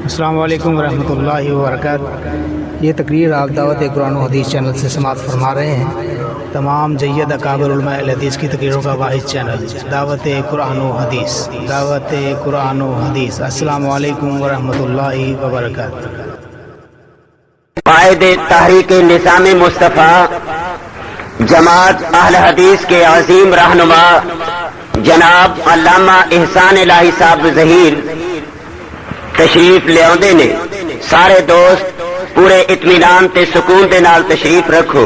السلام علیکم ورحمۃ اللہ وبرکاتہ۔ یہ تقریر آپ دعوت قرآن و حدیث چینل سے سماعت فرما رہے ہیں۔ تمام جید اکابر علماء اہل حدیث کی تقریروں کا واحد چینل دعوت قرآن و حدیث، دعوت قرآن و حدیث۔ السلام علیکم ورحمۃ اللہ وبرکاتہ۔ قائد تحریک نظام مصطفیٰ جماعت اہل حدیث کے عظیم رہنما جناب علامہ احسان الہی صاحب ظہیر تشریف لے آندے نے۔ سارے دوست پورے اطمینان تے سکون دے نال تشریف رکھو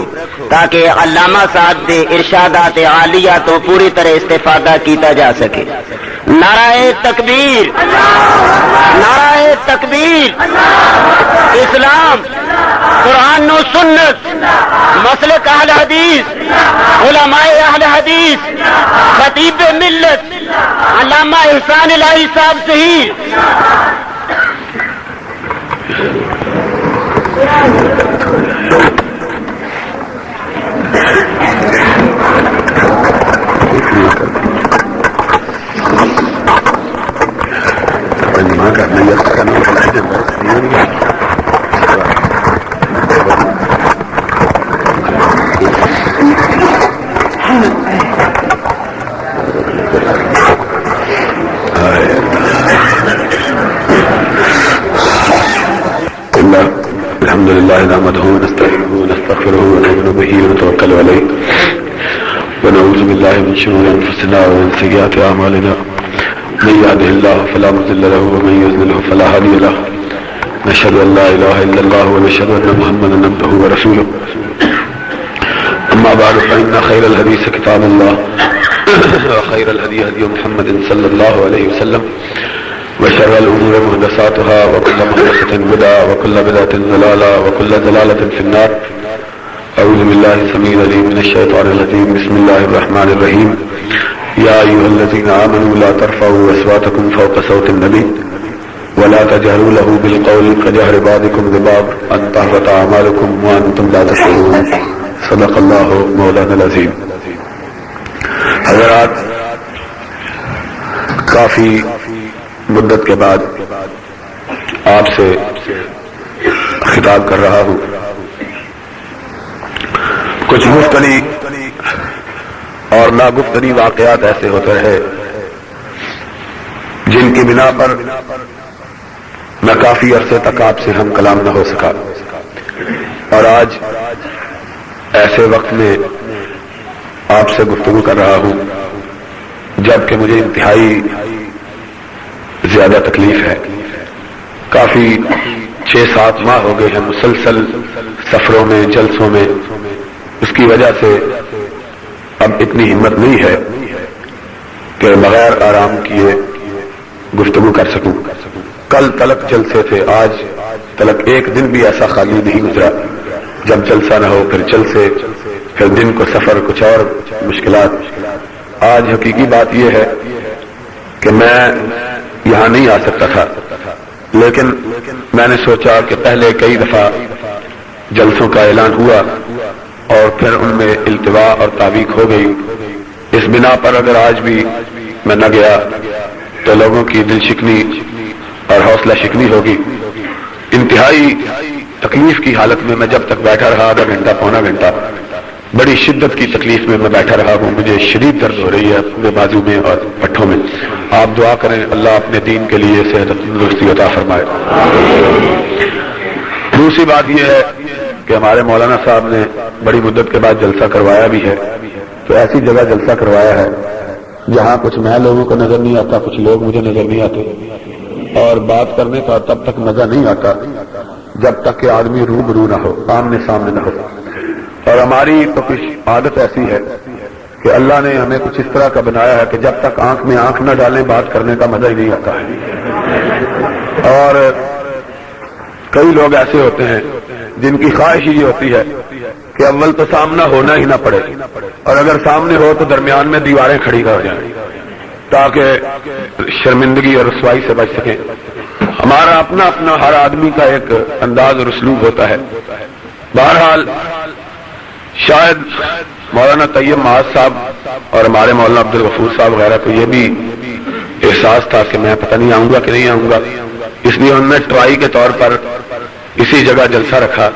تاکہ علامہ صاحب دے ارشادات عالیہ تو پوری طرح استفادہ کیتا جا سکے۔ نعرہ تکبیر، نعرہ تکبیر، اسلام، قرآن و سنت، مسلک اہل حدیث، علماء اہل حدیث، خطیب ملت علامہ احسان الہی صاحب ظہیر۔ الحمد لله نحمده ونستعينه ونستغفره ونؤمن به ونتوكل عليه ونعوذ بالله من شرور انفسنا ومن سيئات اعمالنا من يهده الله فلا مضل له ومن يضلل فلا هادي له نشهد ان لا اله الا الله ونشهد ان محمدا عبده ورسوله اما بعد فان خير الحديث كتاب الله وخير الهدي هدي محمد صلى الله عليه وسلم وشر الأمور محدثاتها وكل محدثة بدعة وكل بدعة ضلالة وكل ضلالة في النار۔ أعوذ بالله السميع العليم من الشيطان الرجيم، بسم الله الرحمن الرحيم۔ يا أيها الذين آمنوا لا ترفعوا أصواتكم فوق صوت النبي ولا تجهروا له بالقول كجهر بعضكم لبعض أن تحبط أعمالكم وأنتم لا تشعرون۔ صدق الله مولانا العظيم۔ حضرات، کافی مدت کے بعد آپ سے خطاب کر رہا ہوں۔ کچھ مفتنی اور ناگفتنی واقعات ایسے ہوتے رہے جن کی بنا پر میں کافی عرصے تک آپ سے ہم کلام نہ ہو سکا، اور آج ایسے وقت میں آپ سے گفتگو کر رہا ہوں جبکہ مجھے انتہائی زیادہ تکلیف ہے۔ کافی 6-7 ماہ ہو گئے ہیں مسلسل سفروں میں، جلسوں میں، اس کی وجہ سے اب اتنی ہمت نہیں ہے کہ بغیر آرام کیے گفتگو کر سکوں۔ کل تلک جلسے تھے، آج تلک ایک دن بھی ایسا خالی نہیں گزرا جب جلسہ نہ ہو، پھر جلسے، پھر دن کو سفر، کچھ اور مشکلات۔ آج حقیقی بات یہ ہے کہ میں یہاں نہیں آ سکتا تھا، لیکن میں نے سوچا کہ پہلے کئی دفعہ جلسوں کا اعلان ہوا اور پھر ان میں التواء اور تعویق ہو گئی۔ اس بنا پر اگر آج بھی میں نہ گیا تو لوگوں کی دل شکنی اور حوصلہ شکنی ہوگی۔ انتہائی تکلیف کی حالت میں جب تک بیٹھا رہا، آدھا گھنٹہ پونا گھنٹہ، بڑی شدت کی تکلیف میں بیٹھا رہا ہوں۔ مجھے شدید درد ہو رہی ہے اپنے بازو میں اور پٹھوں میں۔ آپ دعا کریں اللہ اپنے دین کے لیے صحت تندرستی عطا فرمائے۔ دوسری بات یہ ہے کہ ہمارے مولانا صاحب نے بڑی مدت کے بعد جلسہ کروایا بھی ہے، تو ایسی جگہ جلسہ کروایا ہے جہاں کچھ میں لوگوں کو نظر نہیں آتا، کچھ لوگ مجھے نظر نہیں آتے، اور بات کرنے کا تب تک مزہ نہیں آتا جب تک کہ آدمی روبرو نہ ہو، آمنے سامنے نہ ہو۔ اور ہماری تو کچھ عادت ایسی ہے کہ اللہ نے ہمیں کچھ اس طرح کا بنایا ہے کہ جب تک آنکھ میں آنکھ نہ ڈالیں بات کرنے کا مزہ ہی نہیں آتا ہے۔ اور کئی لوگ ایسے ہوتے ہیں جن کی خواہش یہ ہوتی ہے کہ اول تو سامنا ہونا ہی نہ پڑے، اور اگر سامنے ہو تو درمیان میں دیواریں کھڑی کر جائیں تاکہ شرمندگی اور رسوائی سے بچ سکیں۔ ہمارا اپنا اپنا ہر آدمی کا ایک انداز اور اسلوب ہوتا ہے۔ بہرحال شاید مولانا طیب معاذ صاحب اور ہمارے مولانا عبد الغفور صاحب وغیرہ کو یہ بھی احساس تھا کہ میں پتہ نہیں آؤں گا کہ نہیں آؤں گا، اس لیے انہوں نے ٹرائی کے طور پر اسی جگہ جلسہ رکھا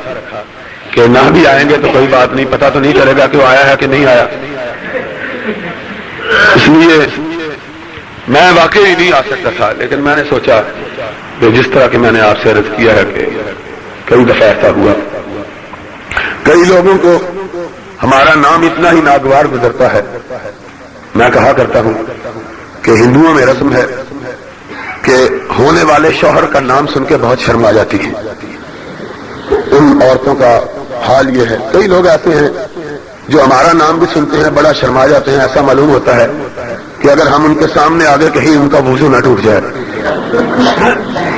کہ نہ بھی آئیں گے تو کوئی بات نہیں، پتہ تو نہیں چلے گا کہ وہ آیا ہے کہ نہیں آیا۔ اس لیے میں واقعی نہیں آ سکتا تھا، لیکن میں نے سوچا کہ جس طرح کہ میں نے آپ سے عرض کیا ہے کہ کئی دفعہ ایسا ہوا، کئی لوگوں کو ہمارا نام اتنا ہی ناگوار گزرتا ہے۔ میں کہا کرتا ہوں کہ ہندوؤں میں رسم ہے کہ ہونے والے شوہر کا نام سن کے بہت شرم آ جاتی ہے۔ ان عورتوں کا حال یہ ہے، کئی لوگ ایسے ہیں جو ہمارا نام بھی سنتے ہیں بڑا شرما جاتے ہیں، ایسا معلوم ہوتا ہے کہ اگر ہم ان کے سامنے آگے کہیں ان کا وضو نہ ٹوٹ جائے۔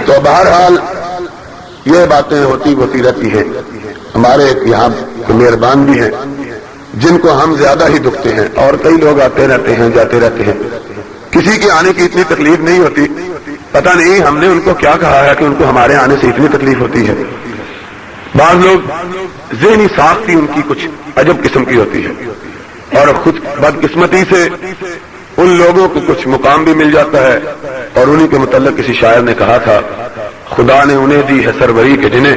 تو بہرحال یہ باتیں ہوتی رہتی ہیں۔ ہمارے یہاں مہربان بھی ہیں جن کو ہم زیادہ ہی دکھتے ہیں، اور کئی لوگ آتے رہتے ہیں جاتے رہتے ہیں، کسی کے آنے کی اتنی تکلیف نہیں ہوتی، پتہ نہیں ہم نے ان کو کیا کہا ہے کہ ان کو ہمارے آنے سے اتنی تکلیف ہوتی ہے۔ بعض لوگ ذہنی ساخت ان کی کچھ عجب قسم کی ہوتی ہے، اور خود بدقسمتی سے ان لوگوں کو کچھ مقام بھی مل جاتا ہے، اور انہی کے متعلق کسی شاعر نے کہا تھا، خدا نے انہیں دی ہے سروری کے جنہیں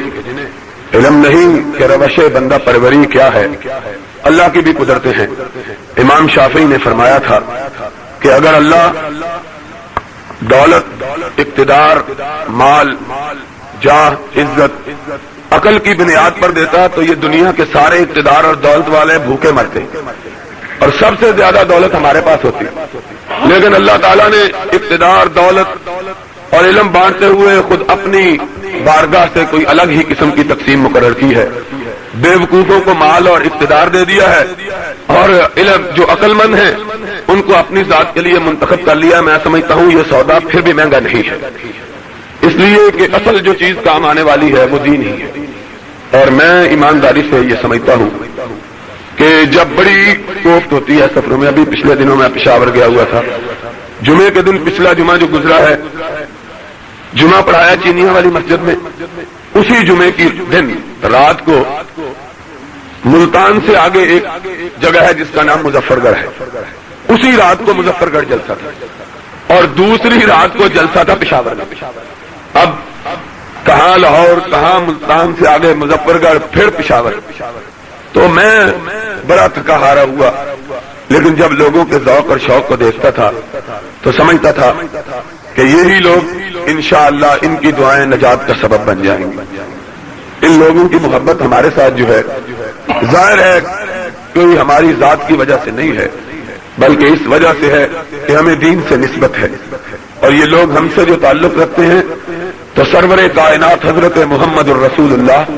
علم نہیں کہ روش بندہ پروری کیا ہے۔ اللہ کی بھی قدرتیں ہیں۔ امام شافعی نے فرمایا تھا کہ اگر اللہ دولت، اقتدار، مال، جاہ، عزت، عقل کی بنیاد پر دیتا تو یہ دنیا کے سارے اقتدار اور دولت والے بھوکے مرتے، اور سب سے زیادہ دولت ہمارے پاس ہوتی، لیکن اللہ تعالیٰ نے اقتدار، دولت اور علم بانٹتے ہوئے خود اپنی بارگاہ سے کوئی الگ ہی قسم کی تقسیم مقرر کی ہے۔ بے وقوفوں کو مال اور اقتدار دے دیا ہے، اور علم جو عقل مند ہیں ان کو اپنی ذات کے لیے منتخب کر لیا۔ میں سمجھتا ہوں یہ سودا پھر بھی مہنگا نہیں ہے، اس لیے کہ اصل جو چیز کام آنے والی ہے وہ دین ہی ہے۔ اور میں ایمانداری سے یہ سمجھتا ہوں کہ جب بڑی کوفت ہوتی ہے سفروں میں، ابھی پچھلے دنوں میں پشاور گیا ہوا تھا، جمعے کے دن پچھلا جمعہ جو گزرا ہے، جمعہ پڑھایا چینیاں والی مسجد میں، اسی جمعے کی دن رات کو ملتان سے آگے ایک جگہ ہے جس کا نام مظفر گڑھ ہے، اسی رات کو مظفر گڑھ جلسہ تھا، اور دوسری رات کو جلسہ تھا پشاور میں۔ اب کہاں لاہور، کہاں ملتان سے آگے مظفر گڑھ، پھر پشاور۔ تو میں بڑا تھکا ہارا ہوا، لیکن جب لوگوں کے ذوق اور شوق کو دیکھتا تھا تو سمجھتا تھا کہ یہی لوگ انشاءاللہ ان کی دعائیں نجات کا سبب بن جائیں گی۔ ان لوگوں کی محبت ہمارے ساتھ جو ہے ظاہر ہے کوئی ہماری ذات کی وجہ سے نہیں ہے، بلکہ اس وجہ سے ہے کہ ہمیں دین سے نسبت ہے، اور یہ لوگ ہم سے جو تعلق رکھتے ہیں تو سرور کائنات حضرت محمد الرسول اللہ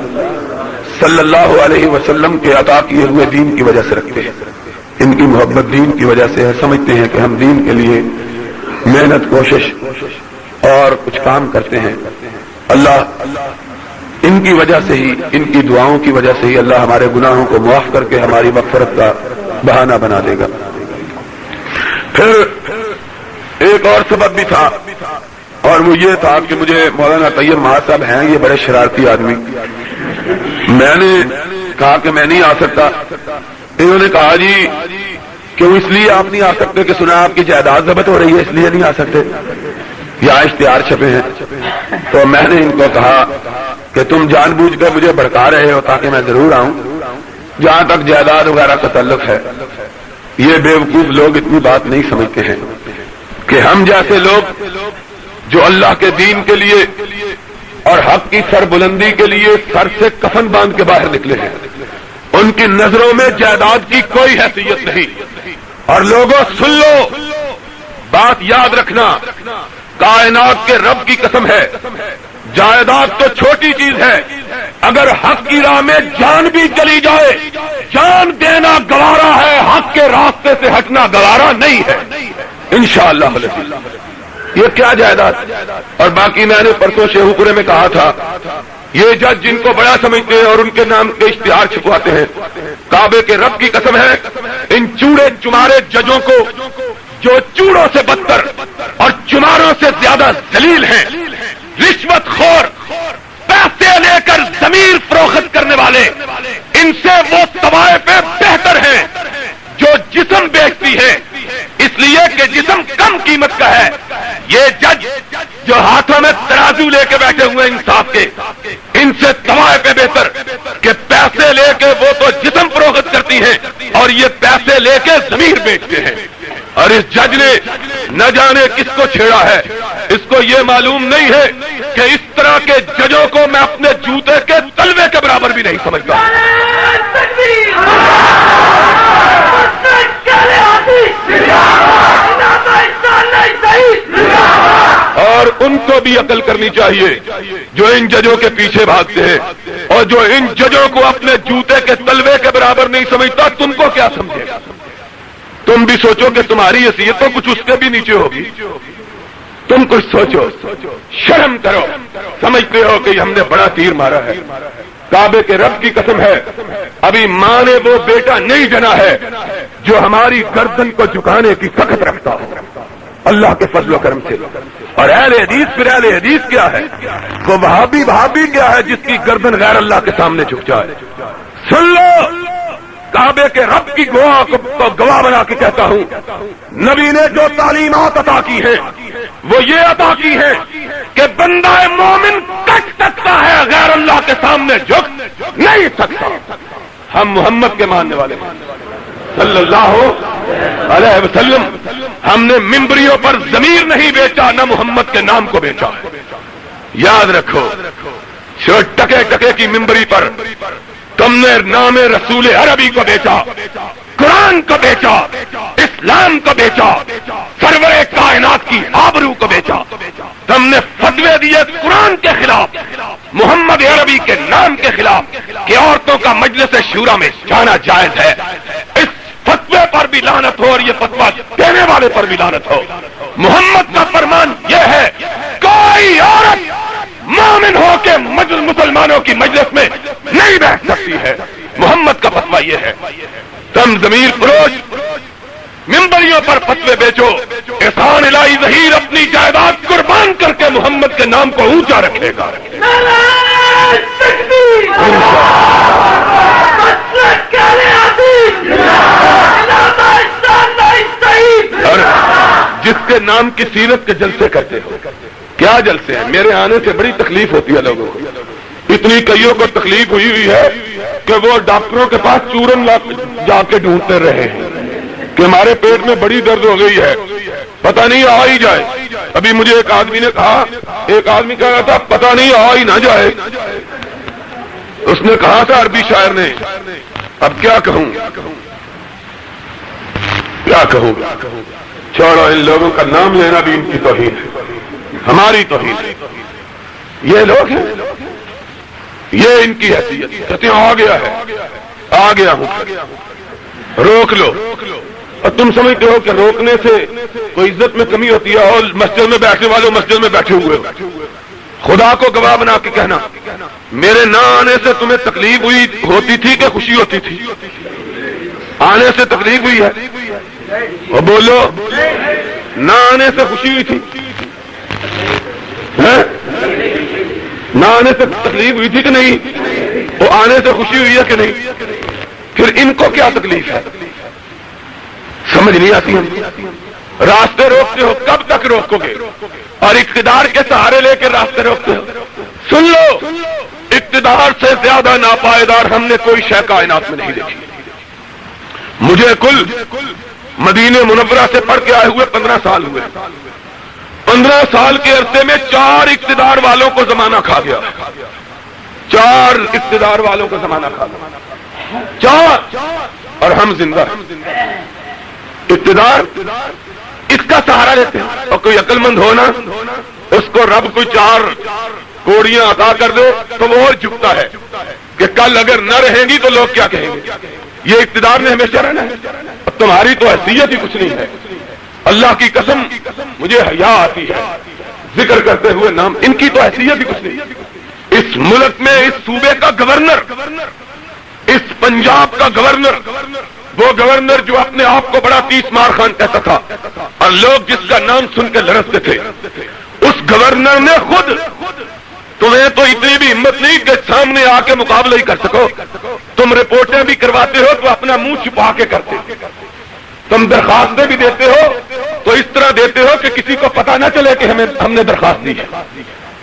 صلی اللہ علیہ وسلم کے عطا کیے ہوئے دین کی وجہ سے رکھتے ہیں۔ ان کی محبت دین کی وجہ سے ہے، سمجھتے ہیں کہ ہم دین کے لیے محنت، کوشش اور کچھ کام کرتے ہیں۔ اللہ ان کی وجہ سے ہی، ان کی دعاؤں کی وجہ سے ہی اللہ ہمارے گناہوں کو معاف کر کے ہماری مغفرت کا بہانہ بنا دے گا۔ پھر ایک اور سبب بھی تھا، اور وہ یہ تھا کہ مجھے مولانا طیب مہار صاحب ہیں یہ بڑے شرارتی آدمی، میں نے کہا کہ میں نہیں آ سکتا۔ انہوں نے کہا جی کیوں، اس لیے آپ نہیں آ سکتے کہ سنا آپ کی جائیداد ضبط ہو رہی ہے اس لیے نہیں آ سکتے، یا اشتہار چھپے ہیں؟ تو میں نے ان کو کہا کہ تم جان بوجھ کر مجھے بھڑکا رہے ہو تاکہ میں ضرور آؤں۔ جہاں تک جائیداد وغیرہ کا تعلق ہے، یہ بیوقوف لوگ اتنی بات نہیں سمجھتے ہیں کہ ہم جیسے لوگ جو اللہ کے دین کے لیے اور حق کی سر بلندی کے لیے سر سے کفن باندھ کے باہر نکلے ہیں، ان کی نظروں میں جائیداد کی کوئی حیثیت نہیں۔ اور لوگوں سن لو، بات یاد رکھنا، کائنات کے رب کی قسم ہے، جائیداد تو چھوٹی چیز ہے، اگر حق کی راہ میں جان بھی چلی جائے، جان دینا گوارا ہے، حق کے راستے سے ہٹنا گوارا نہیں ہے انشاءاللہ۔ یہ کیا جائیداد؟ اور باقی میں نے پرسوں شیخو پورے میں کہا تھا، یہ جج جن کو بڑا سمجھتے ہیں اور ان کے نام کے اشتہار چھپواتے ہیں، کعبے کے رب کی قسم ہے، ان چوڑے چمارے ججوں کو جو چوڑوں سے بدتر اور چماروں سے زیادہ ذلیل ہیں، رشوت خور، پیسے لے کر ضمیر فروخت کرنے والے، ان سے وہ طوائف بہتر ہیں جو جسم بیچتی ہے، اس لیے کہ جسم کم قیمت کا ہے۔ یہ جج جو ہاتھوں میں ترازو لے ہوئے انصاف کے، ان سے طوائف بہتر کہ پیسے لے کے وہ تو جسم فروخت کرتی ہیں اور یہ پیسے لے کے ضمیر بیچتے ہیں۔ اور اس جج نے نہ جانے کس کو چھیڑا ہے، اس کو یہ معلوم نہیں ہے کہ اس طرح کے ججوں کو میں اپنے جوتے کے تلوے کے برابر بھی نہیں سمجھتا۔ اور ان کو بھی عقل کرنی چاہیے جو ان ججوں کے پیچھے بھاگتے ہیں، اور جو ان ججوں کو اپنے جوتے کے تلوے کے برابر نہیں سمجھتا تم کو کیا سمجھے گا؟ تم بھی سوچو کہ تمہاری حیثیت تو کچھ اس کے بھی نیچے ہوگی۔ تم کچھ سوچو، شرم کرو، سمجھتے ہو کہ ہم نے بڑا تیر مارا ہے۔ کعبے کے رب کی قسم ہے، ابھی ماں نے وہ بیٹا نہیں جنا ہے جو ہماری گردن کو جھکانے کی طاقت رکھتا ہو اللہ کے فضل و کرم سے۔ اور اہل حدیث پھر اہل حدیث کیا ہے؟ وہ وہابی کیا ہے جس کی گردن غیر اللہ کے سامنے جھک جائے؟ سن لو، کعبے کے رب کی گواہ کو گواہ بنا کے کہتا ہوں، نبی نے جو تعلیمات عطا کی ہیں وہ یہ عطا کی ہیں کہ بندہ مومن کٹ سکتا ہے، غیر اللہ کے سامنے جھک نہیں سکتا۔ ہم محمد کے ماننے والے ہیں صلی اللہ علیہ وسلم، ہم نے ممبریوں پر ضمیر نہیں بیچا، نہ محمد کے نام کو بیچا ہے۔ یاد رکھو، ٹکے ٹکے کی ممبری پر تم نے نام رسول عربی کو بیچا، قرآن کو بیچا، اسلام کو بیچا، سرور کائنات کی آبرو کو بیچا۔ تم نے فتوے دیے قرآن کے خلاف، محمد عربی کے نام کے خلاف کہ عورتوں کا مجلس شورا میں جانا جائز ہے۔ اس فتوے پر بھی لعنت ہو اور یہ فتویٰ دینے والے پر بھی لعنت ہو۔ محمد کا فرمان یہ ہے، کوئی عورت مومن ہو کے مسلمانوں کی مجلس میں نہیں بیٹھ سکتی ہے۔ محمد کا فتویٰ یہ ہے۔ تم ضمیر فروش ممبریوں پر فتوے بیچو، احسان الہی ظہیر اپنی جائیداد قربان کر کے محمد کے نام کو اونچا رکھے گا۔ اور جس کے نام کی سیرت کے جلسے کرتے ہو، کیا جلسے ہیں؟ میرے آنے سے بڑی تکلیف ہوتی ہے لوگوں کو، اتنی کئیوں کو تکلیف ہوئی ہے کہ وہ ڈاکٹروں کے پاس چورن جا کے ڈھونڈتے رہے ہیں کہ ہمارے پیٹ میں بڑی درد ہو گئی ہے، پتہ نہیں آ ہی جائے۔ ابھی مجھے ایک آدمی نے کہا، ایک آدمی کہہ رہا تھا پتہ نہیں آ ہی نہ جائے۔ اس نے کہا تھا عربی شاعر نے، اب کیا کہوں کیا کہوں، چھوڑو، ان لوگوں کا نام لینا بھی ان کی توہین ہے، ہماری توہین ہے۔ یہ لوگ ہیں، یہ ان کی حیثیت کہتے ہیں آ گیا ہے، آ گیا ہوں، روک لو۔ اور تم سمجھتے ہو کہ روکنے سے کوئی عزت میں کمی ہوتی ہے؟ اور مسجد میں بیٹھنے والے مسجد میں بیٹھے ہوئے ہو، خدا کو گواہ بنا کے کہنا میرے نہ آنے سے تمہیں تکلیف ہوتی تھی کہ خوشی ہوتی تھی؟ آنے سے تکلیف ہوئی ہے، اور بولو نہ آنے سے خوشی ہوئی تھی؟ نہ آنے سے تکلیف ہوئی تھی کہ نہیں؟ وہ آنے سے خوشی ہوئی ہے کہ نہیں؟ پھر ان کو کیا تکلیف ہے؟ سمجھ نہیں آتی ہم۔ راستے روکتے ہو، کب تک روکو گے؟ اور اقتدار کے سہارے لے کے راستے روکتے ہو۔ سن لو، اقتدار سے زیادہ ناپائیدار ہم نے کوئی شے کائنات میں نہیں دیکھی۔ مجھے کل مدینہ منورہ سے پڑھ کے آئے ہوئے 15 سال ہوئے۔ 15 سال کے عرصے میں 4 اقتدار والوں کو زمانہ کھا گیا، 4 اقتدار والوں کو زمانہ کھا گیا، 4، اور ہم زندہ ہیں۔ اقتدار اس کا سہارا لیتے ہیں، اور کوئی عقل مند ہونا اس کو رب کوئی 4 کوڑیاں عطا کر دے تو وہ اور جھکتا ہے کہ کل اگر نہ رہیں گی تو لوگ کیا کہیں گے۔ یہ اقتدار نے ہمیشہ رہنا ہے، تمہاری تو حیثیت ہی کچھ نہیں ہے۔ اللہ کی قسم مجھے حیا آتی ہے ذکر کرتے ہوئے نام، ان کی تو حیثیت ہی کچھ نہیں۔ اس ملک میں اس صوبے کا گورنر، اس پنجاب کا گورنر، وہ گورنر جو اپنے آپ کو بڑا 30 مار خان کہتا تھا اور لوگ جس کا نام سن کے لرزتے تھے، اس گورنر نے خود، تمہیں تو اتنی بھی ہمت نہیں کہ سامنے آ کے مقابلہ ہی کر سکو، تم رپورٹیں بھی کرواتے ہو تو اپنا منہ چھپا کے کرتے، تم درخواستیں بھی دیتے ہو تو اس طرح دیتے ہو کہ کسی کو پتا نہ چلے کہ ہم نے درخواست دی ہے۔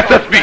SSP,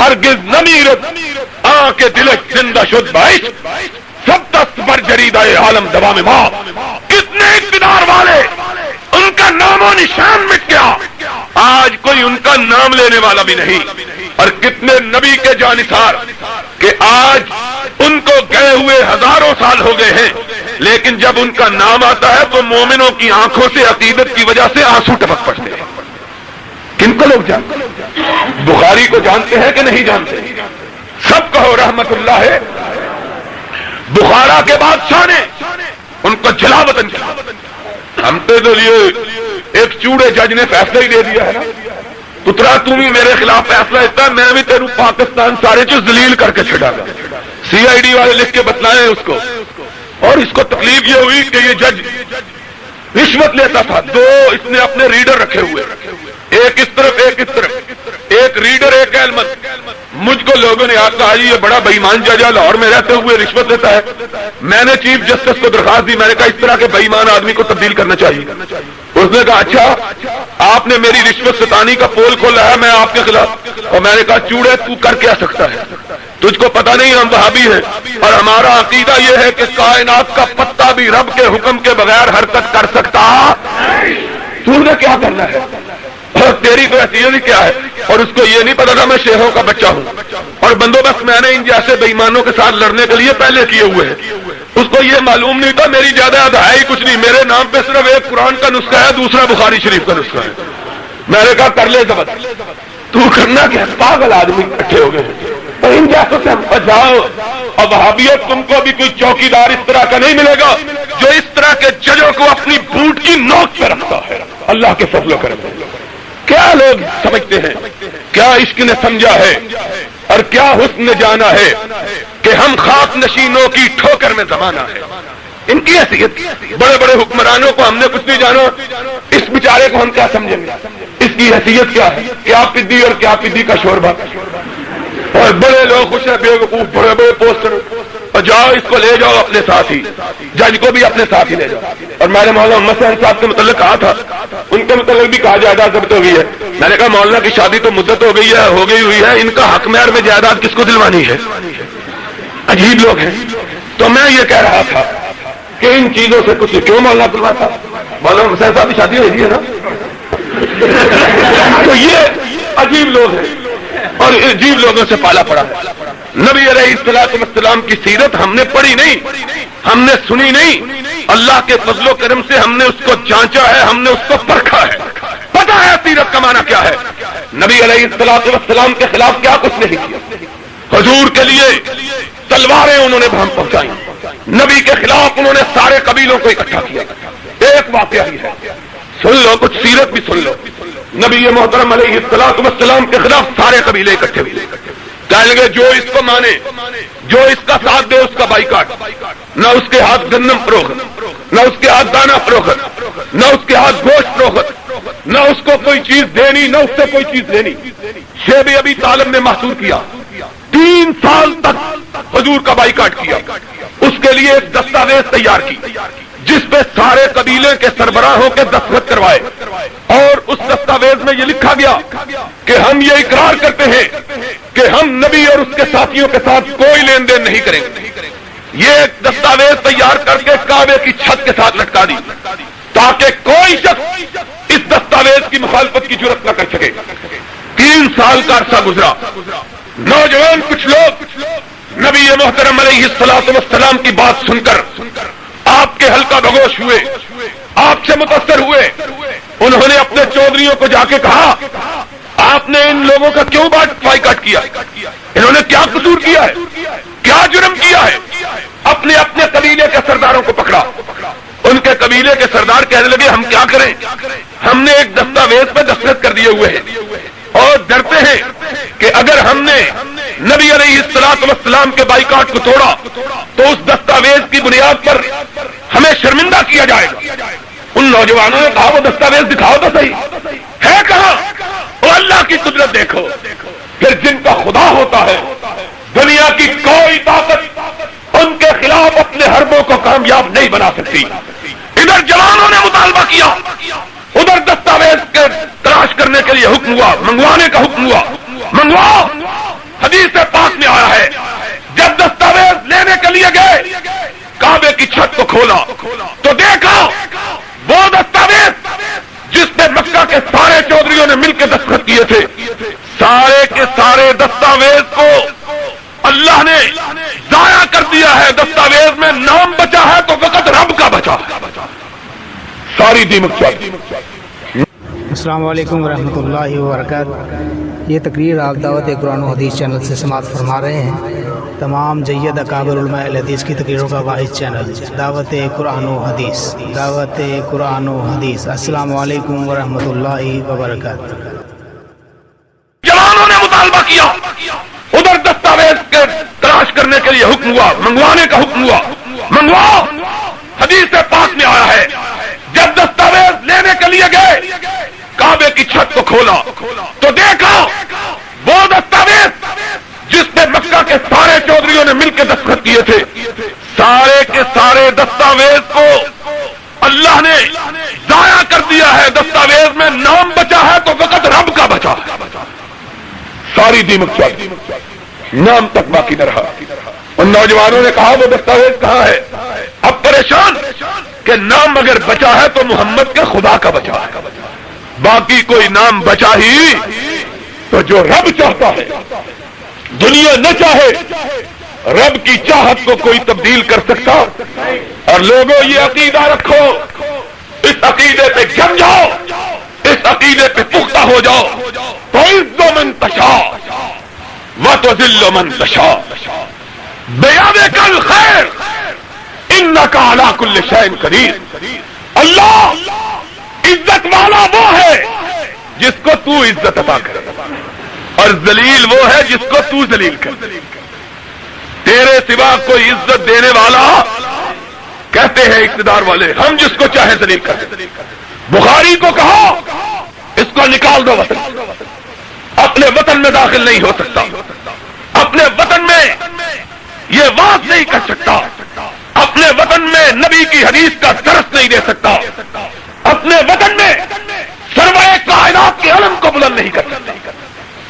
ہرگز نمیرت آنکھ دل زندہ شد باعث سب دست پر جریدہ عالم دوا میں ماں. کتنے اقتدار والے ان کا نام و نشان مٹ گیا، آج کوئی ان کا نام لینے والا بھی نہیں. اور کتنے نبی کے جانثار کہ آج ان کو گئے ہوئے ہزاروں سال ہو گئے ہیں، لیکن جب ان کا نام آتا ہے تو مومنوں کی آنکھوں سے عقیدت کی وجہ سے آنسو ٹپک پڑتے ہیں. کن کو لوگ جانتے ہیں؟ بخاری کو جانتے ہیں کہ نہیں جانتے؟ سب کہو رحمت اللہ ہے. بخارا کے بادشاہ نے ان کو جلا وطن کیا. ہم تو لیے ایک چوڑے جج نے فیصلہ ہی دے دیا ہے نا، پترا تم بھی میرے خلاف فیصلہ دیتا ہے، میں بھی تیرو پاکستان سارے چیز ذلیل کر کے چھڑا گا. سی آئی ڈی والے لکھ کے بتلائے اس کو، اور اس کو تکلیف یہ ہوئی کہ یہ جج رشوت لیتا تھا. دو اس نے اپنے ریڈر رکھے ہوئے، ایک اس طرف ایک اس طرف، ایک ریڈر ایک علمت. مجھ کو لوگوں نے آج کہا یہ بڑا بے ایمان جج ہے، لاہور میں رہتے ہوئے رشوت لیتا ہے. میں نے چیف جسٹس کو درخواست دی، میں نے کہا اس طرح کے بے ایمان آدمی کو تبدیل کرنا چاہیے. اس نے کہا اچھا آپ نے میری رشوت ستانی کا پول کھولا ہے میں آپ کے خلاف. اور میں نے کہا چوڑے تو کر کیا سکتا ہے، تجھ کو پتہ نہیں ہم وہابی ہیں اور ہمارا عقیدہ یہ ہے کہ کائنات کا پتا بھی رب کے حکم کے بغیر حرکت کر سکتا. تو نے کیا کرنا ہے اور تیری تو حیثیت کیا ہے؟ اور اس کو یہ نہیں پتا تھا میں شیخوں کا بچہ ہوں، اور بندوبست میں نے ان جیسے بے ایمانوں کے ساتھ لڑنے کے لیے پہلے کیے ہوئے ہیں. اس کو یہ معلوم نہیں تھا میری جائیداد ہے ہی کچھ نہیں، میرے نام پہ صرف ایک قرآن کا نسخہ ہے، دوسرا بخاری شریف کا نسخہ ہے. میں نے کہا کر لے ضبط. تو کرنا کیا؟ پاگل آدمی اکٹھے ہو گئے ہیں. اور ان جیسوں سے ہم بچاؤ. اور وہابیت تم کو بھی کوئی چوکیدار اس طرح کا نہیں ملے گا جو اس طرح کے ججوں کو اپنی بوٹ کی نوک پہ رکھتا ہے. اللہ کے فضل و کرم. کیا لوگ سمجھتے ہیں، کیا عشق نے سمجھا ہے اور کیا حسن نے جانا ہے کہ ہم خاک نشینوں کی ٹھوکر میں زمانہ ہے. ان کی حیثیت، بڑے بڑے حکمرانوں کو ہم نے کچھ نہیں جانا، اس بیچارے کو ہم کیا سمجھیں گے؟ اس کی حیثیت کیا ہے؟ کیا پدی اور کیا پدی کا شوربہ. اور بڑے لوگ خوش ہیں، بیوقوف بڑے بڑے پوسٹر. اور جاؤ اس کو لے جاؤ اپنے ساتھ ہی، جج کو بھی اپنے ساتھ ہی لے جاؤ. اور میں نے مولانا محمد حسین صاحب کے متعلق کہا تھا، ان کے متعلق بھی کہا جائیداد ضبط ہو گئی ہے. میں نے کہا مولانا کی شادی تو مدت ہو گئی ہے، ہو گئی ہوئی ہے، ان کا حق مہر میں جائیداد کس کو دلوانی ہے؟ عجیب لوگ ہیں. تو میں یہ کہہ رہا تھا کہ ان چیزوں سے کچھ کیوں مولانا دلواتا. مولانا حسین صاحب کی شادی ہو گئی ہے نا. تو یہ عجیب لوگ ہیں اور عجیب لوگوں سے پالا پڑا ہے. نبی علیہ السلام کی سیرت ہم نے پڑھی نہیں، ہم نے سنی نہیں، اللہ کے فضل و کرم سے ہم نے اس کو جانچا ہے، ہم نے اس کو پرکھا ہے. پتہ ہے سیرت کا معنی کیا ہے. نبی علیہ السلام کے خلاف کیا کچھ نہیں کیا. حضور کے لیے تلواریں انہوں نے بھام پہنچائی، نبی کے خلاف انہوں نے سارے قبیلوں کو اکٹھا کیا. ایک واقعہ ہی ہے، سن لو، کچھ سیرت بھی سن لو. نبی محترم علیہ السلام کے خلاف سارے قبیلے اکٹھے ہوئے، کہنے لگے جو اس کو مانے، جو اس کا ساتھ دے اس کا بائیکاٹ. نہ اس کے ہاتھ گندم فروخت، نہ اس کے ہاتھ دانا فروخت، نہ اس کے ہاتھ گوشت فروخت، نہ اس کو کوئی چیز دینی، نہ اس سے کوئی چیز لینی. شیب ابی طالب نے محصور کیا، 3 سال تک حضور کا بائیکاٹ کیا. اس کے لیے ایک دستاویز تیار کی جس پہ سارے قبیلے کے سربراہوں کے دستخط کروائے، اور اس دستاویز میں یہ لکھا گیا کہ ہم یہ اقرار کرتے ہیں کہ ہم نبی اور اس کے ساتھیوں کے ساتھ کوئی لین دین نہیں کریں گے. یہ ایک دستاویز تیار کر کے کعبے کی چھت کے ساتھ لٹکا دی تاکہ کوئی شخص اس دستاویز کی مخالفت کی جرات نہ کر سکے. 3 سال کا عرصہ گزرا. نوجوان کچھ لوگ نبی محترم علیہ السلام کی بات سن کر آپ کے حلقہ بگوش ہوئے، آپ سے متاثر ہوئے. انہوں نے اپنے چودھریوں کو جا کے کہا آپ نے ان لوگوں کا کیوں بائیکاٹ کیا؟ انہوں نے کیا قصور کیا ہے، کیا جرم کیا ہے؟ اپنے اپنے قبیلے کے سرداروں کو پکڑا. ان کے قبیلے کے سردار کہنے لگے ہم کیا کریں، ہم نے ایک دستاویز پہ دستخط کر دیے ہوئے ہیں اور ڈرتے ہیں کہ اگر ہم نے نبی علیہ السلام کے بائیکاٹ کو توڑا تو اس دستاویز کی بنیاد پر ہمیں شرمندہ کیا جائے گا. ان نوجوانوں نے کہا وہ دستاویز دکھاؤ تو صحیح ہے کہاں. اور اللہ کی قدرت دیکھو، پھر جن کا خدا ہوتا ہے دنیا کی کوئی طاقت ان کے خلاف اپنے حربوں کو کامیاب نہیں بنا سکتی. ادھر جوانوں نے مطالبہ کیا، ادھر دستاویز کے تلاش کرنے کے لیے حکم ہوا، منگوانے کا حکم ہوا. منگواؤ. حدیث پاک میں آیا ہے جب دستاویز لینے کے لیے گئے کعبے کی چھت کو کھولا تو دیکھا وہ دستاویز جس پہ مکہ کے سارے چودھریوں نے مل کے دستخط کیے تھے، سارے کے سارے دستاویز کو اللہ نے ضائع کر دیا ہے۔ دستاویز میں نام بچا ہے تو فقط رب کا بچا ہے، ساری دیمک چاہیے۔ السلام علیکم ورحمۃ اللہ وبرکاتہ۔ یہ تقریر آپ دعوت قرآن و حدیث چینل سے سماعت فرما رہے ہیں۔ تمام جید اکابر علماء اہل حدیث کی تقریروں کا واحد چینل دعوت قرآن و حدیث، دعوت قرآن و حدیث۔ السلام علیکم ورحمۃ اللہ وبرکاتہ۔ جوانوں نے مطالبہ کیا، ادھر دستاویز کے تلاش کرنے کے لیے حکم ہوا، منگوانے کا حکم ہوا، منگواؤ۔ حدیث پاک میں آیا ہے جب دستاویز لینے کے لیے گئے کعبے کی چھت کو کھولا تو دیکھا وہ دستاویز جس پہ مکہ کے سارے چودھریوں نے مل کے دستخط کیے تھے، سارے کے سارے دستاویز کو اللہ نے ضائع کر دیا ہے۔ دستاویز میں نام بچا ہے تو فقط رب کا بچا ہے، ساری دیمک چاہیے، نام تک باقی نہ رہا۔ ان نوجوانوں نے کہا وہ دستاویز کہاں ہے؟ اب پریشان کہ نام اگر بچا ہے تو محمد کے خدا کا بچا ہے، باقی کوئی نام بچا ہی تو جو رب چاہتا ہے دنیا نہ چاہے، رب کی چاہت کو کوئی تبدیل کر سکتا؟ اور لوگوں یہ عقیدہ رکھو، اس عقیدے پہ جم جاؤ، اس عقیدے پہ پختہ ہو جاؤ تو عز من تشاء وتذل من تشاء بیادک الخیر انک علی کل شیء قدیر۔ اللہ عزت والا وہ ہے جس کو تو عزت عطا کرے، اور ذلیل وہ ہے جس کو تو ذلیل کر۔ تیرے سوا کوئی عزت دینے والا، کہتے ہیں اقتدار والے، ہم جس کو چاہے ذلیل کر دیں۔ بخاری کو کہا اس کو نکال دو وطن، اپنے وطن میں داخل نہیں ہو سکتا، اپنے وطن میں یہ بات نہیں کر سکتا، اپنے وطن میں نبی کی حدیث کا درس نہیں دے سکتا، اپنے وطن میں سرمایہ کائنات کے علم کو بلند نہیں کر سکتا۔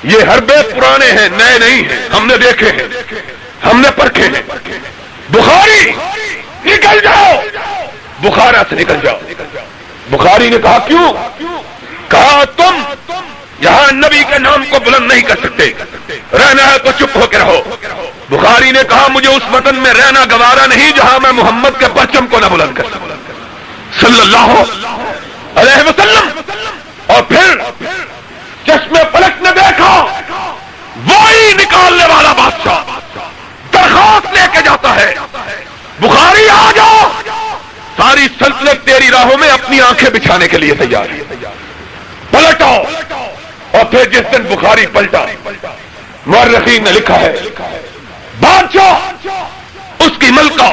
یہ حربے پرانے ہیں، نئے نہیں ہیں، ہم نے دیکھے ہیں، ہم نے پرکھے ہیں۔ بخاری نکل جاؤ، بخارا سے نکل جاؤ۔ بخاری نے کہا کیوں؟ کہا تم یہاں نبی کے نام کو بلند نہیں کر سکتے، رہنا ہے تو چپ ہو کے رہو۔ بخاری نے کہا مجھے اس وطن میں رہنا گوارا نہیں جہاں میں محمد کے پرچم کو نہ بلند کر سکوں صلی اللہ علیہ وسلم۔ اور پھر چشمے پلک نے دیکھا وہی نکالنے والا بادشاہ درخواست لے کے جاتا ہے، بخاری آ جاؤ، ساری سلطنت تیری راہوں میں اپنی آنکھیں بچھانے کے لیے تیار ہے، پلٹو۔ اور پھر جس دن بخاری پلٹا، مورخین نے لکھا ہے بادشاہ اس کی ملکہ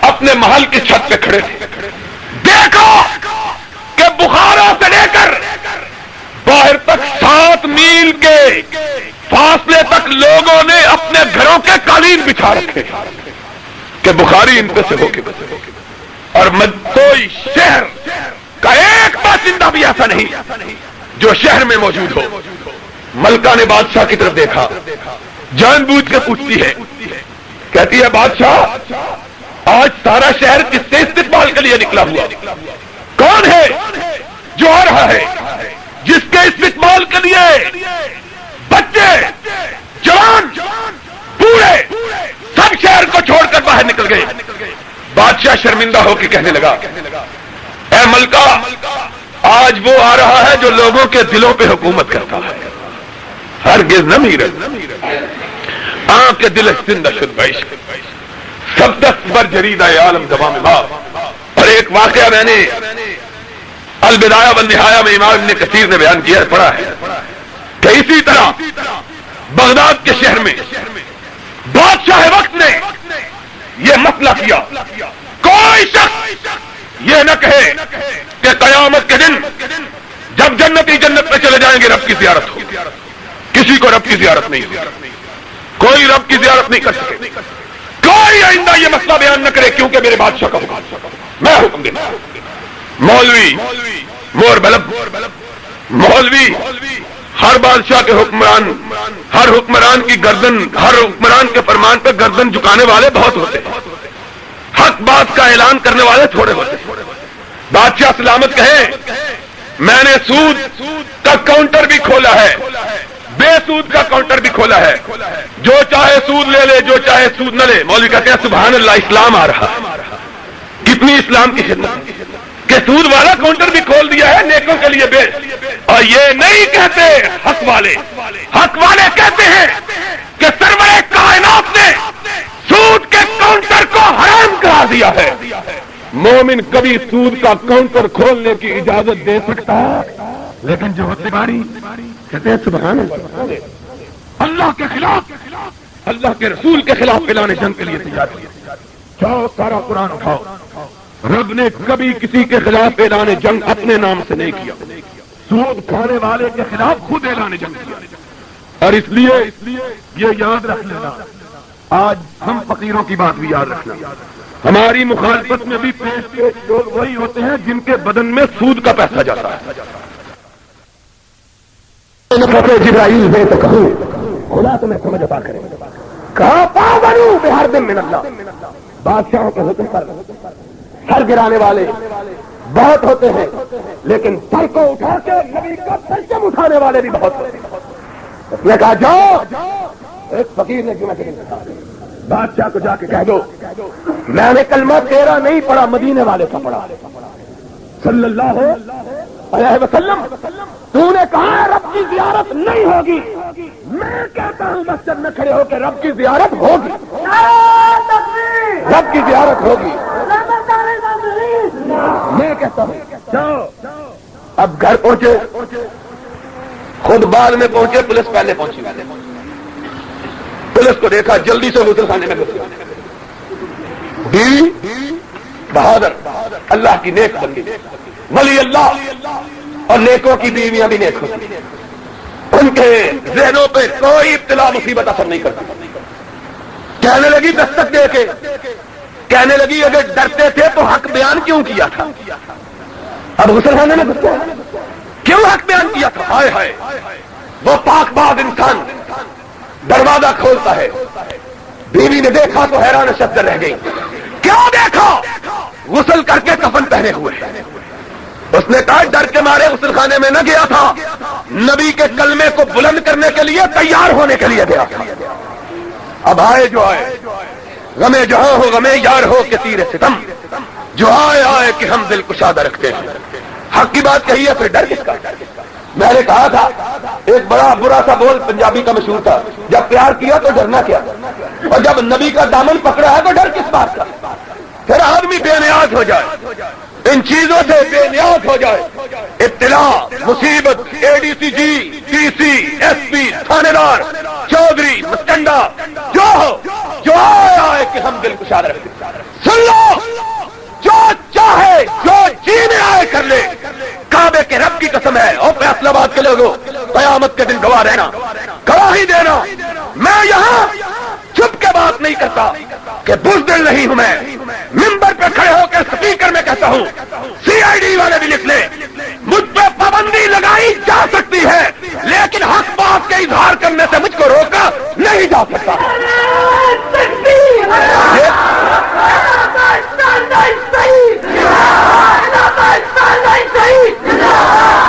اپنے محل کی چھت پہ کھڑے تھے، دیکھا کہ بخارا سے لے کر باہر تک 7 میل کے فاصلے تک لوگوں نے اپنے گھروں کے قالین بچھا رکھے کہ بخاری ان پہ سے ہو کے بچے، اور کوئی شہر کا ایک باشندہ بھی ایسا نہیں جو شہر میں موجود ہو۔ ملکہ نے بادشاہ کی طرف دیکھا، جان بوجھ کے پوچھتی ہے، کہتی ہے بادشاہ آج سارا شہر کس سے استقبال کے لیے نکلا ہوا؟ کون ہے جو آ رہا ہے جس کے استقبال کے لیے بچے، جوان، بوڑھے سب شہر کو چھوڑ کر باہر نکل گئے؟ بادشاہ شرمندہ ہو کے کہنے لگا اے ملکہ آج وہ آ رہا ہے جو لوگوں کے دلوں پہ حکومت کرتا ہے، ہرگز نہ میرد آنکھ کے دل زندہ شد بعشق سبدست بر جرید عالم زمام ماں۔ اور ایک واقعہ میں نے البدایہ والنہایہ میں امام ابن کثیر نے بیان کیا، پڑھا ہے کہ اسی طرح بغداد کے شہر میں بادشاہ وقت نے یہ مسئلہ کیا، کوئی شخص یہ نہ کہے کہ قیامت کے دن جب جنتی جنت میں چلے جائیں گے رب کی زیارت ہو، کسی کو رب کی زیارت نہیں ہوگی، کوئی رب کی زیارت نہیں کر سکے، کوئی آئندہ یہ مسئلہ بیان نہ کرے کیونکہ میرے بادشاہ کا حکم، میں حکم دیتا ہوں۔ مولوی مور بلب، مولوی ہر بادشاہ کے حکمران، ہر حکمران کی گردن، ہر حکمران کے فرمان پہ گردن جھکانے والے بہت ہوتے ہیں، حق بات کا اعلان کرنے والے تھوڑے ہوتے ہیں۔ بادشاہ سلامت کہیں میں نے سود کا کاؤنٹر بھی کھولا ہے، بے سود کا کاؤنٹر بھی کھولا ہے، جو چاہے سود لے لے، جو چاہے سود نہ لے۔ مولوی کہتے ہیں سبحان اللہ، اسلام آ رہا، کتنی اسلام کی خدمت کہ سود والا کاؤنٹر بھی کھول دیا ہے نیکوں کے لیے اور یہ نہیں کہتے حق والے کہتے ہیں کہ سرور کائنات نے سود کے کاؤنٹر کو حرام کرا دیا ہے۔ مومن کبھی سود کا کاؤنٹر کھولنے کی اجازت دے سکتا ہے، لیکن جو ہوتی باری کہتے ہیں سبحان اللہ کے خلاف، اللہ کے رسول کے خلاف اعلان جنگ کے لیے تیار کیا۔ جاؤ سارا قرآن اٹھاؤ، رب نے کبھی کسی کے خلاف اعلان جنگ اپنے نام سے نہیں کیا، سود کھانے والے کے خلاف خود اعلان جنگ کیا۔ اور اس لیے یہ یاد رکھ لینا، آج ہم فقیروں کی بات بھی یاد رکھنا، ہماری مخالفت میں بھی پیش لوگ وہی ہوتے ہیں جن کے بدن میں سود کا پیسہ جاتا ہے۔ جبرائیل ہے تو کہوں خدا تمہیں سمجھ عطا کرے، کہا پابنو بہر دن من اللہ، بادشاہوں کے حکم پر سر گرانے والے بہت ہوتے ہیں، لیکن سر کو اٹھا کے نبی کا پرچم اٹھانے والے بھی بہت ہوتے ہیں۔ اس نے کہا جاؤ، ایک فقیر نے جمعہ کے دن کہا بادشاہ کو جا کے کہہ دو میں نے کلمہ تیرا نہیں پڑھا، مدینے والے کا پڑھا صلی اللہ علیہ وسلم۔ تو نے کہا رب کی زیارت نہیں ہوگی، میں کہتا ہوں مسجد میں کھڑے ہو کے رب کی زیارت ہوگی، رب کی زیارت ہوگی، میں کہتا ہوں جاؤ۔ اب گھر پہنچے، خود بعد میں پہنچے، پولیس پہلے پہنچی، پولیس کو دیکھا جلدی سے غسل خانے میں گھس گیا۔ بیوی بہادر، اللہ کی نیک بندی، ولی اللہ، اور نیکوں کی بیویاں بھی نیک ہوتی، ان کے ذہنوں پہ کوئی ابتلا مصیبت اثر نہیں کرتی۔ کہنے لگی دستک دے کے، کہنے لگی اگر ڈرتے تھے تو حق بیان کیوں کیا تھا؟ اب غسل خانے میں گھستے کیوں حق بیان کیا تھا؟ ہائے ہائے، وہ پاک باز انسان دروازہ کھولتا ہے، بیوی نے دیکھا تو حیران شدہ رہ گئی۔ کیوں دیکھا؟ غسل کر کے کفن پہنے ہوئے۔ اس نے کہا ڈر کے مارے غسل خانے میں نہ گیا تھا، نبی کے کلمے کو بلند کرنے کے لیے تیار ہونے کے لیے گیا تھا۔ اب آئے جو آئے، غمے جہاں ہو غمے یار ہو کہ تیر ستم، جو آئے آئے کہ ہم دل کشادہ رکھتے ہیں۔ حق کی بات کہی ہے پھر ڈر کس کا؟ میں نے کہا تھا ایک بڑا برا سا بول پنجابی کا مشہور تھا، جب پیار کیا تو ڈرنا کیا، اور جب نبی کا دامن پکڑا ہے تو ڈر کس بات کا؟ پھر آدمی بے نیاز ہو جائے، ان چیزوں سے بے نیاز ہو جائے، ابتلا، مصیبت، اے ڈی سی جی، ڈی سی، ایس پی، تھانے دار، چودھری، مسٹنڈا، جو ہو، جو آئے آئے کہ ہم دل کشادہ رکھتے۔ سن لو، جو چاہے جو جی میں آئے کر لے، کعبے کے رب کی قسم ہے، اور فیصلہ آباد کے لوگوں قیامت کے دن گواہ رہنا، گواہی دینا۔ میں یہاں چپ کے بات نہیں کرتا کہ بزدل نہیں ہوں، میں ممبر پہ کھڑے ہو کے اسپیکر میں کہتا ہوں سی آئی ڈی والے بھی لکھ لیں، مجھ پہ پابندی لگائی جا سکتی ہے، لیکن حق بات کے اظہار کرنے سے مجھ کو روکا نہیں جا سکتا۔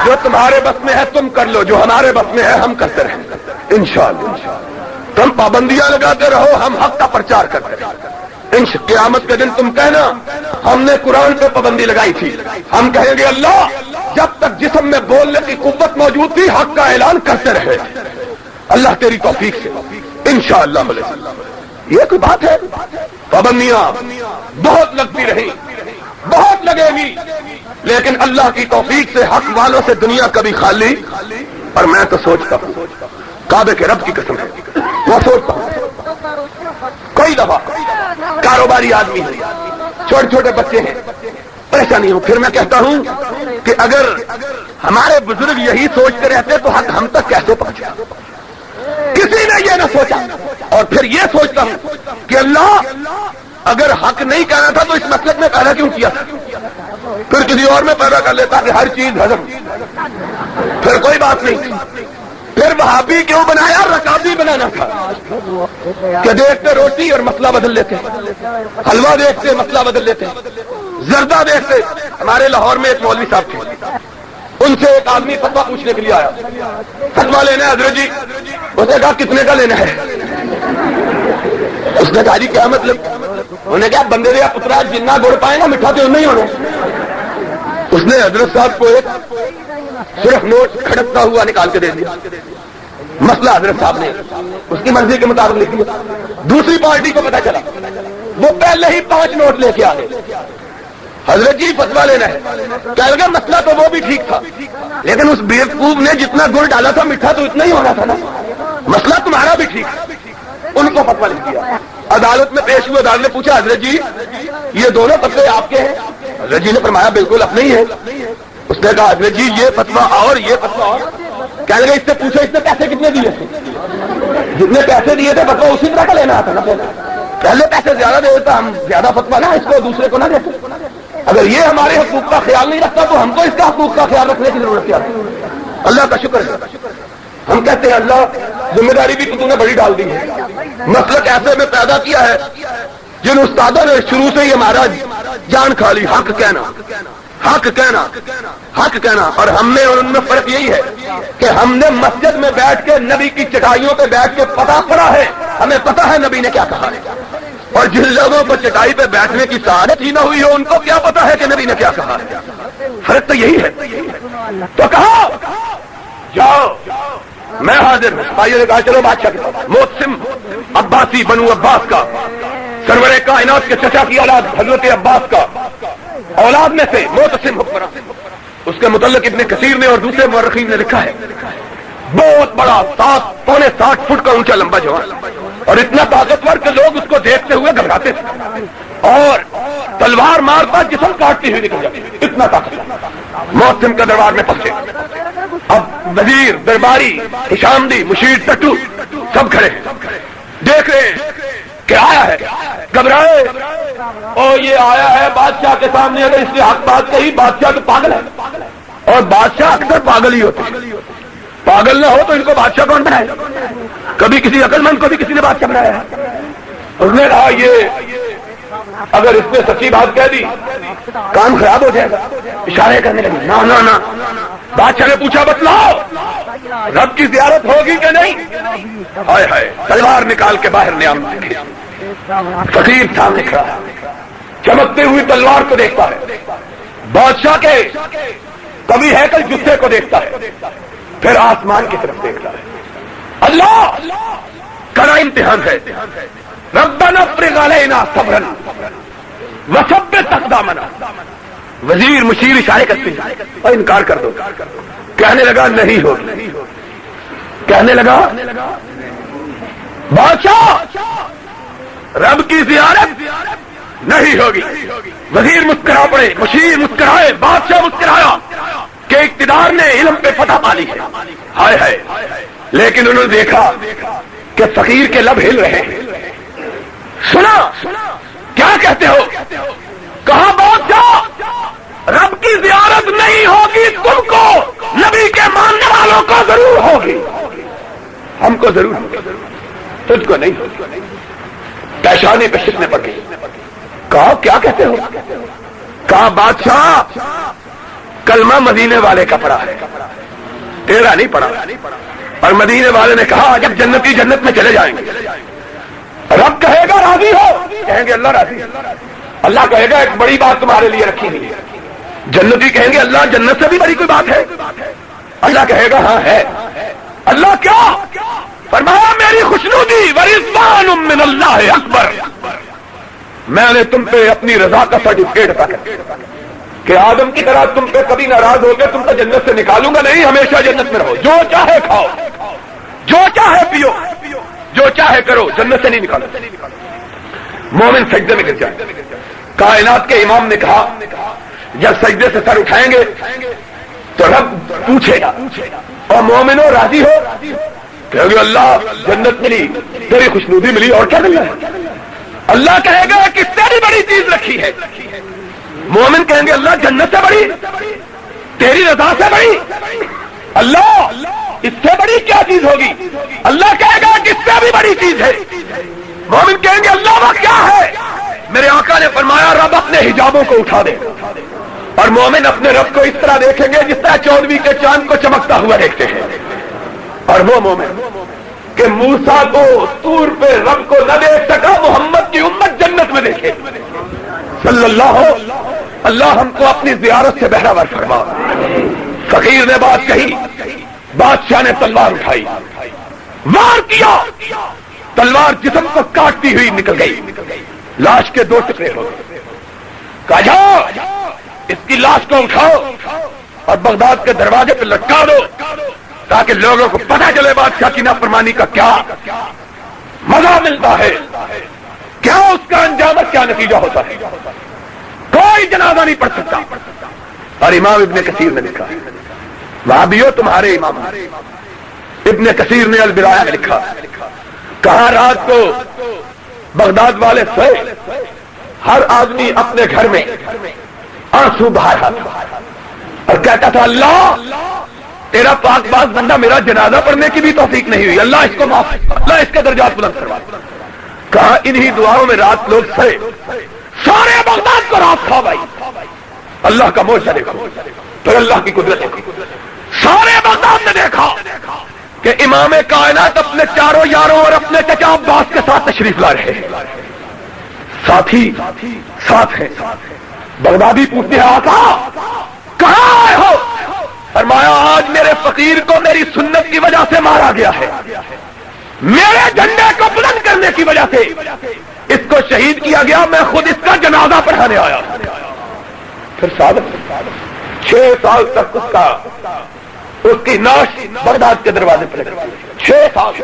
جو تمہارے بس میں ہے تم کر لو، جو ہمارے بس میں ہے ہم کرتے رہیں گے انشاءاللہ۔ تم پابندیاں لگاتے رہو، ہم حق کا پرچار کرتے رہیں۔ قیامت کے دن تم کہنا ہم نے قرآن پہ پابندی لگائی تھی، ہم کہیں گے اللہ جب تک جسم میں بولنے کی قوت موجود تھی حق کا اعلان کرتے رہے، اللہ تیری توفیق سے انشاءاللہ ملے۔ یہ کوئی بات ہے؟ پابندیاں بہت لگتی رہی، بہت لگے گی، لیکن اللہ کی توفیق سے حق والوں سے دنیا کبھی خالی، اور میں تو سوچتا ہوں کعبے کے رب کی قسم ہے، وہ سوچتا ہوں کوئی دفعہ کاروباری آدمی ہے، چھوٹے چھوٹے بچے ہیں، پریشانی ہو، پھر میں کہتا ہوں کہ اگر ہمارے بزرگ یہی سوچتے رہتے تو حق ہم تک کیسے پہنچا؟ کسی نے یہ نہ سوچا، اور پھر یہ سوچتا ہوں کہ اللہ اگر حق نہیں کہنا تھا تو اس مسلک میں پیدا کیوں کیا تھا؟ پھر کسی اور میں پیدا کر لیتا کہ ہر چیز ہضم، پھر کوئی بات نہیں، پھر وہابی کیوں بنایا؟ رکابی بنانا تھا کہ دیکھتے روٹی اور مسئلہ بدل لیتے، حلوہ دیکھتے مسئلہ بدل لیتے، زردہ دیکھتے. ہمارے لاہور میں ایک مولوی صاحب تھے، ان سے ایک آدمی فتویٰ پوچھنے کے لیے آیا. فتویٰ لینا ہے حضرت جی. اس نے کہا کتنے کا لینا ہے؟ اس نے کہا جی کیا مطلب؟ انہوں نے کہا بندے دیا پترا جنہ گڑ پائے گا میٹھا تو نہیں ہونا. اس نے حضرت صاحب کو ایک صرف نوٹ کھڑکتا ہوا نکال کے دے دیا. مسئلہ حضرت صاحب نے اس کی مرضی کے مطابق لکھ دیا. دوسری پارٹی کو پتا چلا، وہ پہلے ہی 5 نوٹ لے کے آ گئے. حضرت جی فتویٰ لینا ہے. کہہ لگا مسئلہ تو وہ بھی ٹھیک تھا، لیکن اس بیوقوف نے جتنا گڑ ڈالا تھا میٹھا تو اتنا ہی ہونا تھا نا. مسئلہ تمہارا بھی ٹھیک ہے. ان کو فتویٰ لکھ دیا. عدالت میں پیش ہوئے. عدالت نے پوچھا حضرت جی یہ دونوں فتوے آپ کے ہیں؟ حضرت جی نے فرمایا بالکل اپنے ہی ہے. اس نے کہا حضرت جی یہ فتویٰ اور یہ فتویٰ اور. کہنے لگے اس سے پوچھو اس نے پیسے کتنے دیے تھے؟ جتنے پیسے دیے تھے فتویٰ اسی طرح کا لینا آتا نا. پہلے پیسے زیادہ دے دیتا ہم زیادہ فتویٰ نہ اس کو دوسرے کو نہ دیتے. اگر یہ ہمارے حقوق کا خیال نہیں رکھتا تو ہم کو اس کا حقوق کا خیال رکھنے کی ضرورت کیا ہے؟ اللہ کا شکر ہے. ہم کہتے ہیں اللہ ذمہ داری بھی تو نے بڑی ڈال دی ہے. مسلک ایسے میں پیدا کیا ہے جن استادوں نے شروع سے ہی ہمارا جان کھا لی. حق کہنا، حق کہنا، حق کہنا. اور ہم نے اور ان میں فرق یہی ہے کہ ہم نے مسجد میں بیٹھ کے نبی کی چٹائیوں پہ بیٹھ کے پتا پڑا ہے، ہمیں پتا ہے نبی نے کیا کہا ہے. اور جن لوگوں کو چٹائی پہ بیٹھنے کی سعادت ہی نہ ہوئی ہو ان کو کیا پتا ہے کہ نبی نے کیا کہا ہے. فرق تو یہی ہے. تو کہا جاؤ میں حاضر ہوں. بھائیوں نے کہا چلو بادشاہ کے پاس. موسم عباسی بنو عباس کا سرور کائنات کے چچا کی اولاد حضرت عباس کا اولاد میں سے موسم حکمراں. اس کے متعلق ابن کثیر نے اور دوسرے مورخین نے لکھا ہے بہت بڑا 7.7 فٹ کا اونچا لمبا جوان اور اتنا طاقتور کہ لوگ اس کو دیکھتے ہوئے گھبراتے تھے اور تلوار مارتا جسم کاٹتی ہوئی نکل جاتی. اتنا طاقتور. موسم کے دربار میں پہنچے. اب وزیر درباری حشامدی مشیر ٹٹو سب کھڑے ہیں دیکھ رہے ہیں کہ آیا ہے. گھبرائے اور یہ آیا ہے بادشاہ کے سامنے. اگر اس نے حق بات کہی بادشاہ تو پاگل ہے اور بادشاہ اکثر پاگل ہی ہوتے ہیں. پاگل نہ ہو تو ان کو بادشاہ کون بنائے؟ کبھی کسی عقل مند کو بھی کسی نے بادشاہ بنایا ہے. اس نے کہا یہ اگر اس نے سچی بات کہہ دی کام خراب ہو جائے گا. اشارے کرنے لگے نہ نہ نہ. بادشاہ نے پوچھا بتلاؤ رب کی زیارت ہوگی کہ نہیں؟ ہائے ہائے. تلوار نکال کے باہر نعمت دکھے. فقیر سامنے کھڑا ہے چمکتے ہوئی تلوار کو دیکھتا ہے. بادشاہ کے کبھی ہیکل جثے کو دیکھتا ہے پھر آسمان کی طرف دیکھتا ہے. اللہ کرا امتحان ہے. ربنا افرغ علینا صبرا وثبت اقدامنا. وزیر مشیر اشارے کرتے ہیں اور انکار کر دو. کہنے لگا نہیں ہوگی. کہنے لگا بادشاہ رب کی زیارت نہیں ہوگی. وزیر مسکرا پڑے مشیر مسکرائے بادشاہ مسکرایا کہ اقتدار نے علم پہ فتح پا لی ہے. ہائے ہائے. لیکن انہوں نے دیکھا کہ فقیر کے لب ہل رہے ہیں. سنا کیا کہتے ہو؟ کہا بادشاہ رب کی زیارت نہیں ہوگی تم کو نبی کے ماننے والوں کو ضرور ہوگی. ہم کو ضرور ہوگی تجھ کو نہیں ہوگی. پیشانی پہ شکنے پڑ گئی. کہا کیا کہتے ہو؟ کہا بادشاہ کلمہ مدینے والے کا پڑا ہے تیرا نہیں پڑا. اور مدینے والے نے کہا جب جنتی جنت میں چلے جائیں گے رب کہے گا راضی ہو؟ کہیں گے اللہ راضی. اللہ کہے گا ایک بڑی بات تمہارے لیے رکھی ہوئی ہے. جنتی کہیں گے اللہ جنت سے بھی بڑی کوئی بات ہے؟ اللہ کہے گا ہاں ہے. اللہ کیا؟ فرمایا میری خوشنودی ورضوان من اللہ اکبر. میں نے تم پہ اپنی رضا کا سرٹیفکیٹ عطا کر کہ آدم کی طرح تم پہ کبھی ناراض ہو کے تم کو جنت سے نکالوں گا نہیں. ہمیشہ جنت میں رہو. جو چاہے کھاؤ جو چاہے پیو جو چاہے کرو جنت سے نہیں نکالو. مومن سجدے میں گر جائے. کائنات کے امام نے کہا جب سجدے سے سر اٹھائیں گے تو رب پوچھے گا اور مومنوں راضی ہو؟ کہو گے اللہ جنت ملی تیری خوشنودی ملی اور کیا ملا ہے؟ اللہ کہے گا کس سے بھی بڑی چیز رکھی ہے؟ مومن کہیں گے اللہ جنت سے بڑی تیری رضا سے بڑی. اللہ اس سے بڑی کیا چیز ہوگی؟ اللہ کہے گا کہ اس سے بھی بڑی چیز ہے۔ مومن کہیں گے اللہ وہ کیا ہے؟ میرے آقا نے فرمایا رب اپنے حجابوں کو اٹھا دے، اور مومن اپنے رب کو اس طرح دیکھیں گے جس طرح 14ویں کے چاند کو چمکتا ہوا دیکھتے ہیں۔ اور وہ مومن کہ موسیٰ کو طور پہ رب کو نہ دیکھ سکا، محمد کی امت جنت میں دیکھے صلی اللہ ہم کو اپنی زیارت سے بہراور فرما۔ فقیر نے بات کہی، بادشاہ نے تلوار اٹھائی، وار کیا، تلوار جسم کو کاٹتی ہوئی نکل گئی، لاش کے 2 ٹکڑے ہو گئے۔ کہا جاؤ اس کی لاش کو اٹھاؤ اور بغداد کے دروازے پہ لٹکا دو، تاکہ لوگوں کو پتہ چلے بادشاہ کی نافرمانی کا کیا مزہ ملتا ہے، کیا اس کا انجام، کیا نتیجہ ہوتا ہے۔ کوئی جنازہ نہیں پڑھ سکتا۔ اور امام ابن کثیر نے لکھا، وہابیوں تمہارے امام، ابن کثیر نے البدایہ میں لکھا، کہا رات کو بغداد والے سوئے، ہر آدمی اپنے گھر میں آنسو بہا رہا تھا اور کہتا تھا اللہ تیرا پاک باز بندہ میرا جنازہ پڑھنے کی بھی توفیق نہیں ہوئی، اللہ اس کو معاف، اللہ اس کے درجات بلند کروا۔ کہا انہی دعاؤں میں رات لوگ سوئے، سارے بغداد کو رات کھا بھائی، اللہ کا معجزہ دیکھو، پھر اللہ کی قدرت دیکھو۔ سارے بغداد نے دیکھا کہ امام کائنات اپنے چاروں یاروں اور اپنے چچا عباس کے ساتھ تشریف لا رہے ہیں، ساتھی ساتھ ہیں۔ بغدادی پوچھتے ہیں آقا کہاں آئے ہو؟ فرمایا آج میرے فقیر کو میری سنت کی وجہ سے مارا گیا ہے، میرے جھنڈے کو بلند کرنے کی وجہ سے اس کو شہید کیا گیا، میں خود اس کا جنازہ پڑھانے آیا۔ پھر 6 سال تک اس کی نعش بغداد کے دروازے پر لگی، 6 سال۔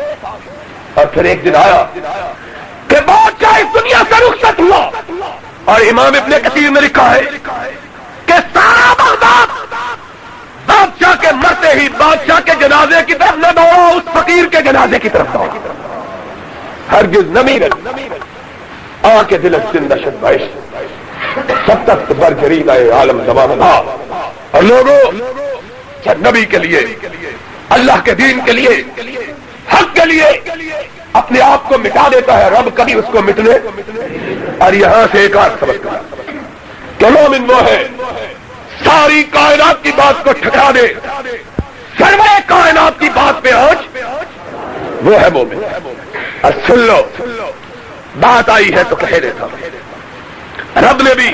اور پھر ایک دن آیا کہ بادشاہ اس دنیا سے رخصت ہوا، اور امام ابن کثیر نے لکھا ہے کہ سارا بغداد بادشاہ کے مرتے ہی بادشاہ کے جنازے کی طرف نہ دوڑا، اس فقیر کے جنازے کی طرف دوڑا۔ ہرگز نمی آ کے دل زندہ شد بائش سب تک بر جرید آئے عالم زبان تھا، اور لوگوں نبی کے لیے، اللہ کے دین کے لیے، حق کے لیے اپنے آپ کو مٹا دیتا ہے، رب کبھی اس کو مٹنے۔ اور یہاں سے ایک اور سبق کہ مومن وہ ہے ساری کائنات کی بات کو ٹھکرا دے، سرمایہ کائنات کی بات پہ آج وہ ہے مومن۔ اور سن لو بات آئی ہے تو کہہ دیتا ہوں، رب نے بھی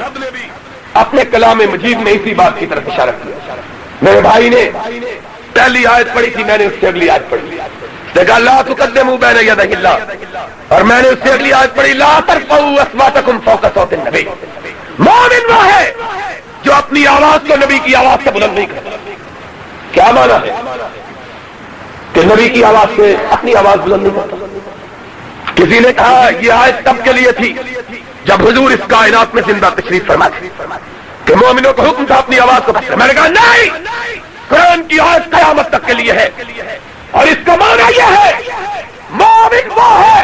اپنے کلام مجید میں اسی بات کی طرف اشارہ کیا۔ میرے بھائی نے پہلی آیت پڑھی تھی، میں نے اس سے اگلی آیت پڑھی، دیکھا لا تقدموا بین یدی اللہ، اور میں نے اس سے اگلی آیت پڑھی لا ترفعوا اصواتکم فوق صوت النبی۔ مومن وہ ہے جو اپنی آواز کو نبی کی آواز سے بلند نہیں کرتا۔ کیا معنی ہے کہ نبی کی آواز سے اپنی آواز بلند نہیں کرتا؟ کسی نے کہا یہ آیت تب کے لیے تھی جب حضور اس کائنات میں زندہ تشریف فرما تھے کہ مومنوں کو حکم تھا اپنی آواز کو پکڑیں۔ میں نے کہا نہیں، قرآن کی آیت قیامت تک کے لیے ہے، اور اس کا معنی یہ ہے مومن وہ ہے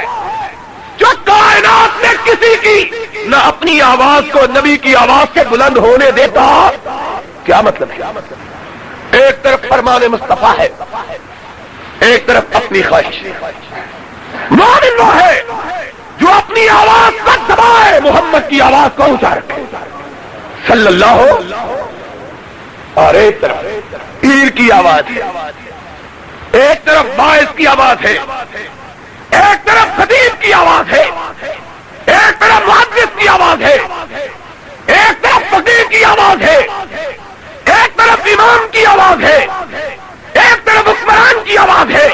جو کائنات میں کسی کی نہ اپنی آواز کو نبی کی آواز سے بلند ہونے دیتا۔ کیا مطلب ہے؟ ایک طرف فرمان مصطفیٰ ہے، ایک طرف اپنی خواہش۔ مومن وہ ہے جو اپنی آواز کو دبائے، محمد کی آواز کو اونچا رکھے صلی اللہ ہو، اور ایک طرف پیر کی آواز ہے، ایک طرف باعث کی آواز ہے، ایک طرف خطیب کی آواز ہے، ایک طرف محدث کی آواز ہے، ایک طرف فقیر کی آواز ہے، ایک طرف امام کی آواز ہے، ایک طرف حکمران کی آواز ہے،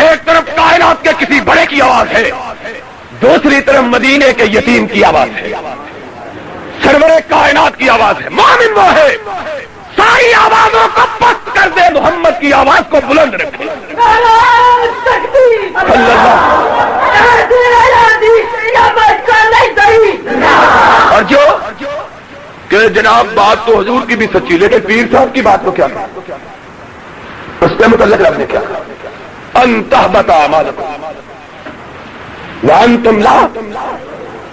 ایک طرف کائنات کے کسی بڑے کی آواز ہے، دوسری طرف مدینے کے یتیم کی آواز ہے، سرور کائنات کی آواز ہے۔ مومن وہ ہے ساری آوازوں کو پست کر دے، محمد کی آواز کو بلند رکھے۔ اور جو کہ جناب بات تو حضور کی بھی سچی، لیکن پیر صاحب کی بات کو کیا کہا؟ اس کے متعلق رب نے کیا کہا؟ ان تحبط اعمالکم وانتم لا،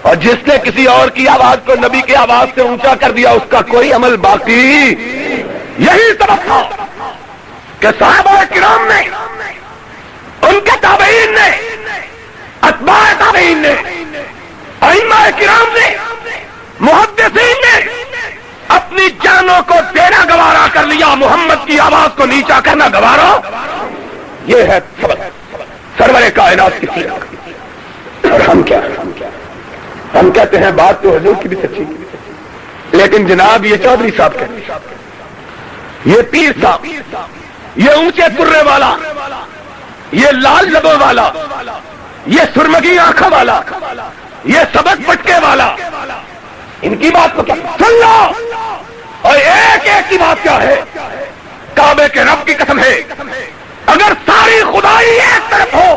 اور جس نے کسی اور کی آواز کو نبی کی آواز سے اونچا کر دیا اس کا کوئی عمل باقی۔ یہی سبب تھا کہ صحابہ کرام نے، ان کے تابعین نے، اتباع تابعین نے، ائمہ کرام نے، محدثین نے اپنی جانوں کو دینا گوارا کر لیا، محمد کی آواز کو نیچا کرنا گوارا. یہ ہے سبق سرور کائنات کی سیرت. اور ہم کیا، ہم کہتے ہیں بات تو حضور کی بھی سچی، لیکن جناب یہ چودھری صاحب کہتے ہیں، یہ پیر صاحب، یہ اونچے کرے والا، یہ لال لبوں والا، یہ سرمگی آنکھوں والا، یہ سبق پٹکے والا، ان کی بات کو کیا سن لو. اور ایک ایک کی بات کیا ہے؟ کعبے کے رب کی قسم ہے، اگر ساری خدائی ایک طرف ہو،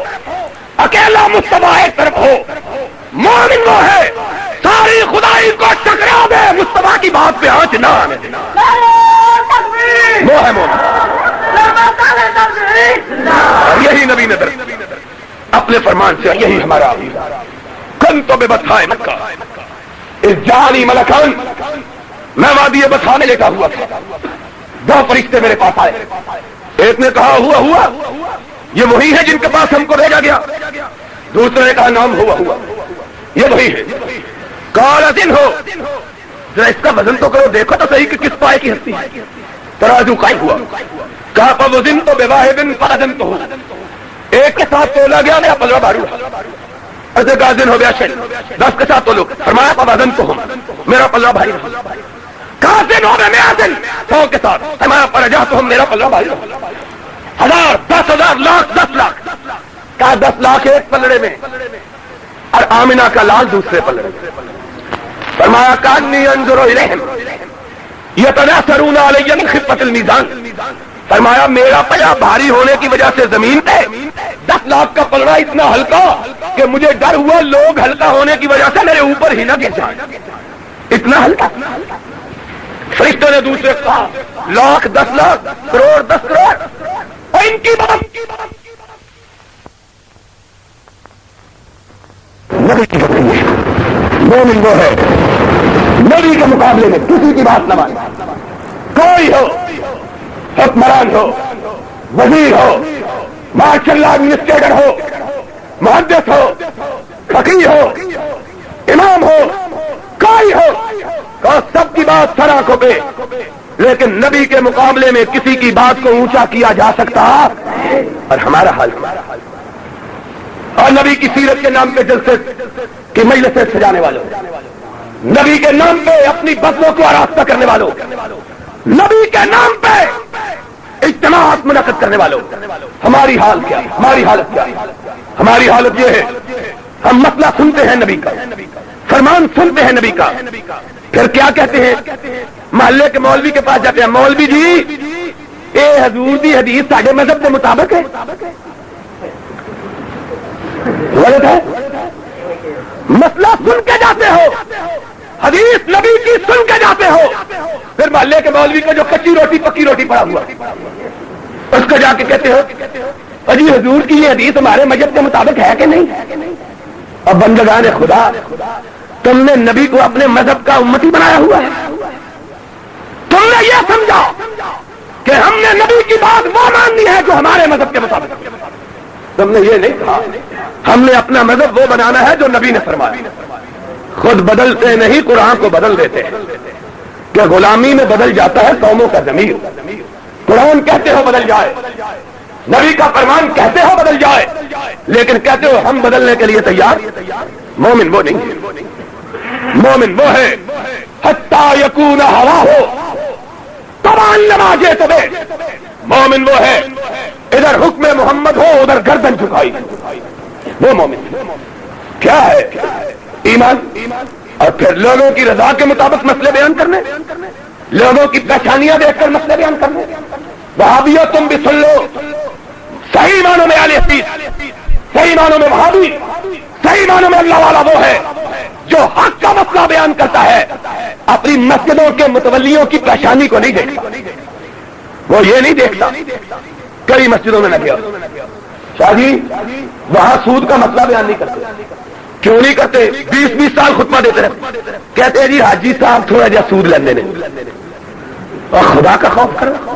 اکیلا مصطفیٰ ایک طرف ہو، مومن وہ ہے ساری خدائی کو ٹکرا دے، مصطفیٰ کی بات پہ آنچ نہ آنے دے، وہ ہے مومن. اور یہی نبی نے اپنے فرمان سے، یہی ہمارا کن تو بے بتھائے مکہ اس جانی ملکان، میں وادی بتھا میں لیٹا ہوا تھا، دو فرشتے میرے پاس آئے، ایک نے کہا ہوا یہ وہی ہے جن کے پاس ہم کو بھیجا گیا، دوسرے نے کہا نام ہوا یہ وہی ہے. کالا دن ہو، ذرا اس کا وزن تو کرو، دیکھو تو صحیح کہ کس پائے کی ہستی ہے. ترازو قائم ہوا، کہا فوزن تو بے واحد فوزن تو ہو، ایک کے ساتھ تولا گیا، میرا پلڑا بھاری ہوا. ایسے گازن ہو گیا شن، 10 کے ساتھ تولو، فرمایا فوزن تو ہوں، میرا پلڑا بھاری ہوا. کازن ہو گیا میرا دن 100 کے ساتھ، فرمایا پرجا تو ہم، میرا پلڑا بھاری ہوا. 1000 10,000 لاکھ 10 لاکھ، کہا 10 لاکھ ایک پلڑے میں اور آمنہ کا لال دوسرے پلڑے میں. فرمایا کانی انظر الیہم یتناثرون علی من خفۃ المیزان، فرمایا میرا پلڑا بھاری ہونے کی وجہ سے زمین پہ 10 لاکھ کا پلڑا اتنا ہلکا کہ مجھے ڈر ہوا لوگ ہلکا ہونے کی وجہ سے میرے اوپر ہی نہ گر جائیں، اتنا ہلکا. فرشتوں نے دوسرے کہا لاکھ 10 لاکھ، کروڑ 10 کروڑ. اور ان کی بات نبی کی بات مومن وہ ہے نبی کے مقابلے میں کسی کی بات نہ مانے. کوئی ہو، حکمران ہو، وزیر ہو، ماشاء اللہ ایڈمنسٹریٹر ہو، محدث ہو، فقیہ ہو، امام ہو، کوئی ہو، سب کی بات سر آنکھوں پہ، لیکن نبی کے مقابلے میں کسی کی بات کو اونچا کیا جا سکتا. اور ہمارا حال، اور نبی کی سیرت کے نام پہ جلسے کی مجلسیں سجانے والوں، نبی کے نام پہ اپنی بسوں کو آراستہ کرنے والوں، نبی کے نام پہ اجتماعات منعقد کرنے والوں، ہماری حال کیا، ہماری حالت کیا؟ ہماری حالت یہ ہے ہم مسئلہ سنتے ہیں نبی کا، فرمان سنتے ہیں نبی کا، پھر کیا کہتے ہیں؟ محلے کے مولوی کے پاس جاتے ہیں، مولوی جی اے حضور دی حدیث ساڈے مذہب کے مطابق ہے، غلط ہے. مسئلہ سن کے جاتے ہو، حدیث نبی کی سن کے جاتے ہو، پھر محلے کے مولوی کو جو کچی روٹی پکی روٹی پڑا ہوا اس کو جا کے کہتے ہو اجی حضور کی یہ حدیث ہمارے مذہب کے مطابق ہے کہ نہیں؟ اور بندگان خدا، تم نے نبی کو اپنے مذہب کا امتی بنایا ہوا ہے. تم نے یہ سمجھا کہ ہم نے نبی کی بات وہ ماننی ہے جو ہمارے مذہب کے مطابق. تم نے یہ نہیں کہا ہم نے اپنا مذہب وہ بنانا ہے جو نبی نے فرمایا. خود بدلتے نہیں، قرآن کو بدل دیتے ہیں کہ غلامی میں بدل جاتا ہے قوموں کا ضمیر. قرآن کہتے ہو بدل جائے، نبی کا فرمان کہتے ہو بدل جائے، لیکن کہتے ہو ہم بدلنے کے لیے تیار. مومن وہ نہیں ہے، مومن وہ ہے حتی یکون ہوا ہو تبان نمازے تبے. مومن وہ ہے ادھر حکم محمد ہو ادھر گردن جھکائی، وہ مومن. کیا ہے ایمان؟ اور پھر لوگوں کی رضا کے مطابق مسئلے بیان کرنے، لوگوں کی پہچانیاں دیکھ کر مسئلے بیان کرنے. وہابیوں تم بھی سن لو، صحیح معنوں میں اہل حدیث، صحیح معنوں میں وہابی، صحیح معنوں میں اللہ والا وہ ہے جو حق کا مسئلہ بیان کرتا ہے، اپنی مسجدوں کے متولیوں کی پریشانی کو نہیں دیکھتا. وہ یہ نہیں دیکھتا. کئی مسجدوں میں نہ گیا شاہ جی وہاں سود کا مسئلہ بیان نہیں کرتے. کیوں نہیں کرتے؟ 20 سال خطبہ دیتے رہتے، کہتے ہیں جی حاجی صاحب تھوڑا جا سود لینے نے. اور خدا کا خوف کرو،